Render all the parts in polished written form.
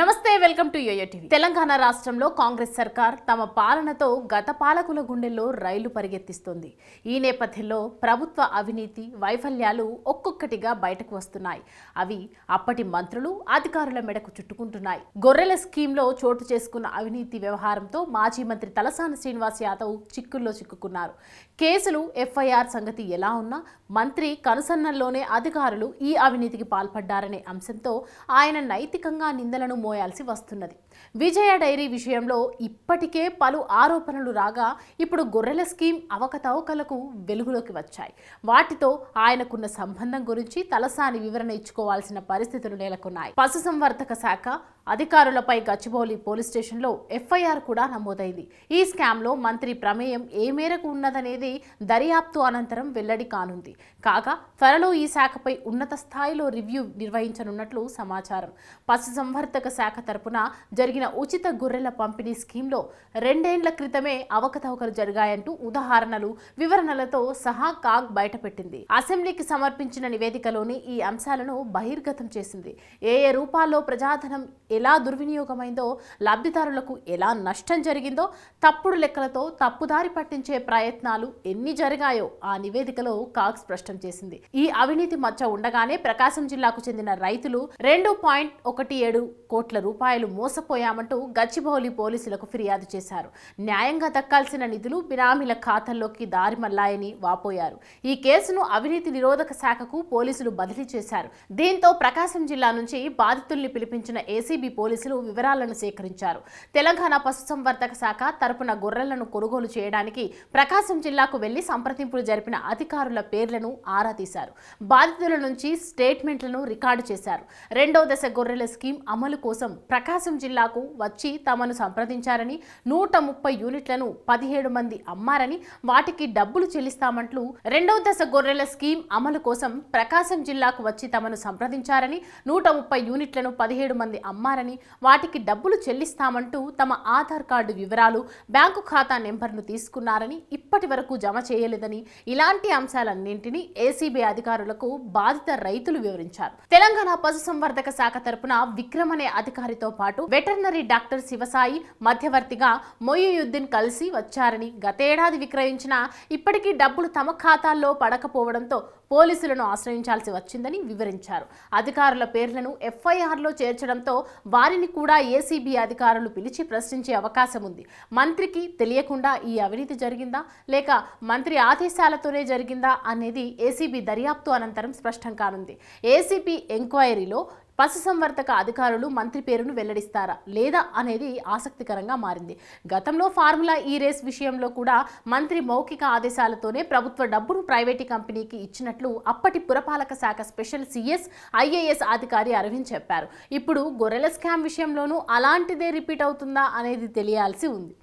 నమస్తే, welcome to YOYO TV. Telangana రాష్ట్రంలో కాంగ్రెస్ సర్కార్ తమ పాలనతో గత పాలకుల గుండెల్లో రైలు పరిగెత్తిస్తోంది. ఈ నేపథ్యంలో ప్రభుత్వ అవినీతి వైఫల్యాలు ఒక్కొక్కటిగా బయటకు వస్తున్నాయి. అవి అప్పటి మంత్రులు అధికారుల మెడకు చుట్టుకుంటున్నాయి. గొర్రెల స్కీమ్లో చోటు చేసుకున్న అవినీతి వ్యవహారంతో మాజీ మంత్రి తలసాని శ్రీనివాస్ యాదవ్ చిక్కుల్లో చిక్కుకున్నారు. కేసులు ఎఫ్ఐఆర్ సంగతి ఎలా ఉన్నా మంత్రి కనుసన్నల్లోనే అధికారులు ఈ అవినీతికి పాల్పడ్డారనే అంశంతో ఆయన నైతికంగా నిందలను మోయాల్సి వస్తున్నది. విజయ డైరీ విషయంలో ఇప్పటికే పలు ఆరోపణలు రాగా ఇప్పుడు గొర్రెల స్కీమ్ అవకతవకలకు వెలుగులోకి వచ్చాయి. వాటితో ఆయనకున్న సంబంధం గురించి తలసాని వివరణ ఇచ్చుకోవాల్సిన పరిస్థితులు నెలకొన్నాయి. పశుసంవర్ధక శాఖ అధికారులపై గచ్చిబౌలి పోలీస్ స్టేషన్లో ఎఫ్ఐఆర్ కూడా నమోదైంది. ఈ స్కామ్లో మంత్రి ప్రమేయం ఏ మేరకు ఉన్నదనేది దర్యాప్తు అనంతరం వెల్లడి కానుంది. కాగా త్వరలో ఈ శాఖపై ఉన్నత స్థాయిలో రివ్యూ నిర్వహించనున్నట్లు సమాచారం. పశుసంవర్ధక శాఖ తరపున జరిగిన ఉచిత గొర్రెల పంపిణీ స్కీమ్లో 2 ఏళ్ల క్రితమే అవకతవకలు జరిగాయంటూ ఉదాహరణలు వివరణలతో సహా కాగ్ బయటపెట్టింది. అసెంబ్లీకి సమర్పించిన నివేదికలోని ఈ అంశాలను బహిర్గతం చేసింది. ఏ రూపాల్లో ప్రజాధనం ఎలా దుర్వినియోగమైందో, లబ్ధిదారులకు ఎలా నష్టం జరిగిందో, తప్పుడు లెక్కలతో తప్పుదారి పట్టించే ప్రయత్నాలు ఎన్ని జరిగాయో ఆ నివేదికలో కాగ్ స్పష్టం చేసింది. ఈ అవినీతి మచ్చ ఉండగానే ప్రకాశం జిల్లాకు చెందిన రైతులు 2.17 కోట్ల రూపాయలు మోసపోయామంటూ గచ్చిబౌలి పోలీసులకు ఫిర్యాదు చేశారు. న్యాయంగా దక్కాల్సిన నిధులు బినామీల ఖాతాల్లోకి దారి మళ్లాయని వాపోయారు. ఈ కేసును అవినీతి నిరోధక శాఖకు పోలీసులు బదిలీ చేశారు. దీంతో ప్రకాశం జిల్లా నుంచి బాధితుల్ని పిలిపించిన ఏసీబీ పోలీసులు వివరాలను సేకరించారు. తెలంగాణ పశుసంవర్ధక శాఖ తరపున గొర్రెలను కొనుగోలు చేయడానికి ప్రకాశం జిల్లాకు వెళ్లి సంప్రదింపులు జరిపిన అధికారుల పేర్లను ఆరా తీశారు. బాధితుల నుంచి స్టేట్మెంట్లను రికార్డు చేశారు. 2వ దశ గొర్రెల స్కీమ్ అమలు కోసం ప్రకాశం జిల్లాకు వచ్చి తమను సంప్రదించారని, 130 యూనిట్లను 17 మంది అమ్మారని, వాటికి డబ్బులు చెల్లిస్తామంటూ 2వ దశ గొర్రెల స్కీమ్ అమలు కోసం ప్రకాశం జిల్లాకు వచ్చి తమను సంప్రదించారని, 130 యూనిట్లను 17 మంది అమ్మారని, వాటికి డబ్బులు చెల్లిస్తామంటూ తమ ఆధార్ కార్డు వివరాలు, బ్యాంకు ఖాతా నెంబర్ను తీసుకున్నారని, ఇప్పటి వరకు జమ చేయలేదని, ఇలాంటి అంశాలన్నింటినీ ఏసీబీ అధికారులకు బాధిత రైతులు వివరించారు. తెలంగాణ పశుసంవర్ధక శాఖ తరపున విక్రమ్ అనే అధికారితో పాటు వెటర్నరీ డాక్టర్ శివసాయి మధ్యవర్తిగా మొయియుద్దీన్ కలిసి వచ్చారని, గతేడాది విక్రయించిన ఇప్పటికీ డబ్బులు తమ ఖాతాల్లో పడకపోవడంతో పోలీసులను ఆశ్రయించాల్సి వచ్చిందని వివరించారు. అధికారుల పేర్లను ఎఫ్ఐఆర్లో చేర్చడంతో వారిని కూడా ఏసీబీ అధికారులు పిలిచి ప్రశ్నించే అవకాశం ఉంది. మంత్రికి తెలియకుండా ఈ అవినీతి జరిగిందా లేక మంత్రి ఆదేశాలతోనే జరిగిందా అనేది ఏసీబీ దర్యాప్తు అనంతరం స్పష్టం కానుంది. ఏసీబీ ఎంక్వైరీలో పశుసంవర్ధక అధికారులు మంత్రి పేరును వెల్లడిస్తారా లేదా అనేది ఆసక్తికరంగా మారింది. గతంలో ఫార్ములా ఈ రేస్ విషయంలో కూడా మంత్రి మౌఖిక ఆదేశాలతోనే ప్రభుత్వ డబ్బును ప్రైవేటు కంపెనీకి ఇచ్చినట్లు అప్పటి పురపాలక శాఖ స్పెషల్ సిఎస్ ఐఏఎస్ అధికారి అరవింద్ చెప్పారు. ఇప్పుడు గొర్రెల స్కామ్ విషయంలోనూ అలాంటిదే రిపీట్ అవుతుందా అనేది తెలియాల్సి ఉంది.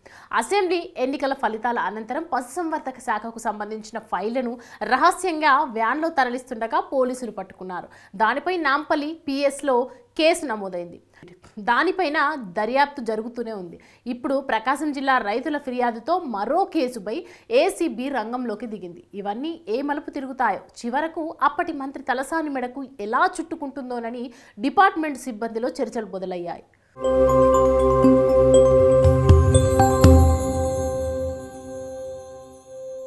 అసెంబ్లీ ఎన్నికల ఫలితాల అనంతరం పశుసంవర్ధక శాఖకు సంబంధించిన ఫైళ్లను రహస్యంగా వ్యాన్లో తరలిస్తుండగా పోలీసులు పట్టుకున్నారు. దానిపై నాంపల్లి పిఎస్లో కేసు నమోదైంది. దానిపైన దర్యాప్తు జరుగుతూనే ఉంది. ఇప్పుడు ప్రకాశం జిల్లా రైతుల ఫిర్యాదుతో మరో కేసుపై ఏసీబీ రంగంలోకి దిగింది. ఇవన్నీ ఏ మలుపు తిరుగుతాయో, చివరకు అప్పటి మంత్రి తలసాని మెడకు ఎలా చుట్టుకుంటుందోనని డిపార్ట్మెంట్ సిబ్బందిలో చర్చలు మొదలయ్యాయి.